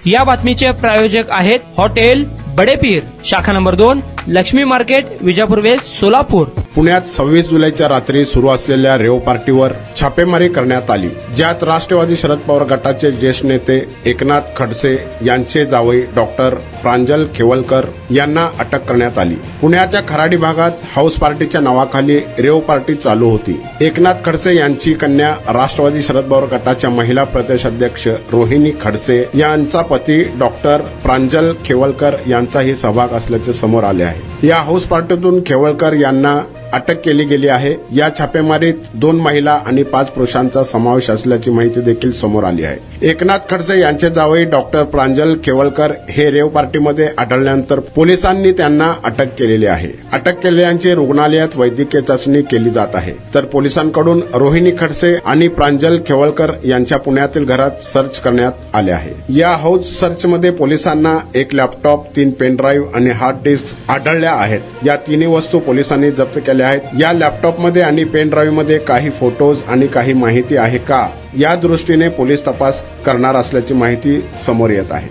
या बातमीचे प्रायोजक आहेत हॉटेल बडेपीर, शाखा number 2, Lakshmi market, Vijapur west, Solapur. पुण्यात 26 जुलैच्या रात्री सुरू असलेल्या रेव पार्टीवर छापेमारी करण्यात आली, ज्यात राष्ट्रवादी शरद पवार गटाचे ज्येष्ठ नेते एकनाथ खडसे यांचे जावई डॉक्टर प्रांजल खेवलकर यांना अटक करण्यात आली। पुण्याच्या खराडी भागात हाऊस पार्टीच्या नावाखाली रेव पार्टी चालू होती। एकनाथ खडसे यांची कन्या राष्ट्रवादी शरद पवार गटाच्या महिला प्रदेशाध्यक्ष रोहिणी खडसे यांचा पती डॉक्टर प्रांजल खेवलकर यांचाही सहभाग असल्याचे समोर आले आहे। या हाऊस पार्टीतून खेवलकर यांना अटक केली गेली आहे। या छापेमारीत 2 महिला आणि 5 पुरुषांचा समावेश असल्याची माहिती देखील समोर आली आहे। एकनाथ खडसे यांचे जावई डॉक्टर प्रांजल खेवलकर हे रेव पार्टीमध्ये आढळल्यानंतर पोलिसांनी त्यांना अटक केलेली आहे। अटक केलेल्यांची रुग्णालयात वैद्यकीय चाचणी केली जात आहे। तर पोलिसांकडून रोहिणी खडसे आणि प्रांजल खेवलकर यांच्या पुण्यातील घरात सर्च करण्यात आले आहे। या हाऊस सर्चमध्ये पोलिसांना एक लॅपटॉप, 3 पेन ड्राईव्ह आणि हार्ड डिस्क आढळल्या आहेत। या तिन्ही वस्तू पोलिसांनी जप्त केल्या आहेत। या लॅपटॉपमध्ये आणि पेन ड्राईव्हमध्ये काही फोटोज आणि काही माहिती आहे का, या दृष्टीने पोलीस तपास करणार असल्याची माहिती समोर येत आहे।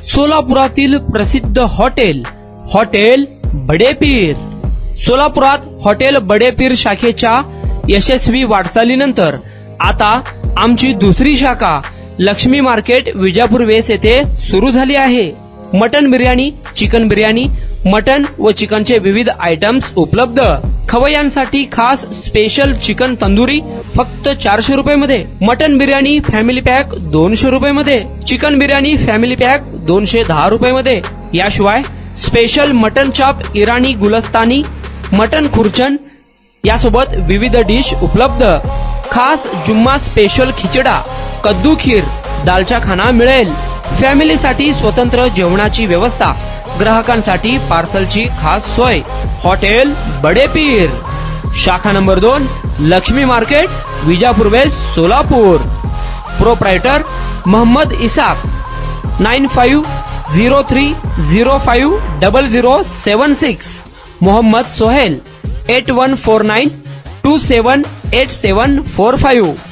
सोलापुरातील प्रसिद्ध हॉटेल बडेपीर। सोलापुरात हॉटेल बडेपीर शाखेच्या यशस्वी वाटचालीनंतर आता आमची दुसरी शाखा लक्ष्मी मार्केट, विजापूर वेस्ट येथे सुरू झाली आहे। Mutton biryani, chicken biryani, mutton व चिकनचे विविध आयटम्स उपलब्ध। खवय्यांसाठी खास स्पेशल चिकन तंदुरी फक्त 400 रुपये मध्ये, मटन बिर्याणी फॅमिली पॅक 200 रुपये मध्ये, चिकन बिर्याणी फॅमिली पॅक 210 रुपये मध्ये। याशिवाय स्पेशल मटन चाप, इराणी गुलस्तानी, मटन खुर्चन यासोबत विविध डिश उपलब्ध। खास जुम्मा स्पेशल खिचडा, कद्दू खीर, दालचा खाना मिळेल। फॅमिलीसाठी स्वतंत्र जेवणाची व्यवस्था, ग्राहकांसाठी पार्सलची खास सोय। हॉटेल बडेपीर, शाखा number 2, Lakshmi market, Vijapur west, Solapur. Proprietor Mohammad Isaq, 9503050076। Mohammad Sohail, 8149278745।